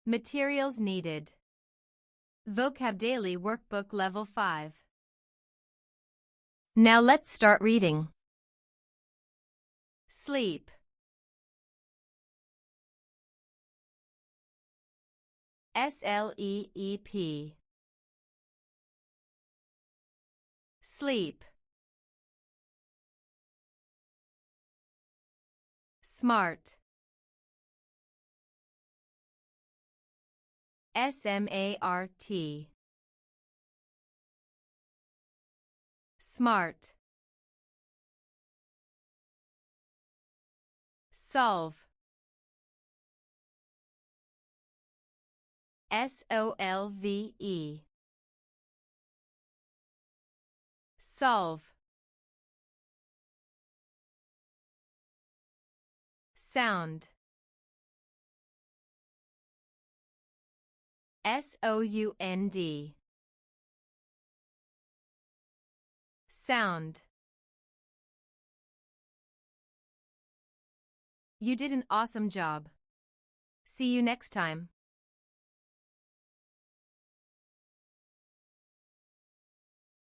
Materials needed. VocabDaily Workbook Level 5. Now let's start reading. Sleep. S-L-E-E-P. Sleep. Smart. S-M-A-R-T. Smart. Solve. S-O-L-V-E. Solve. Sound. S-O-U-N-D. Sound. You did an awesome job. See you next time.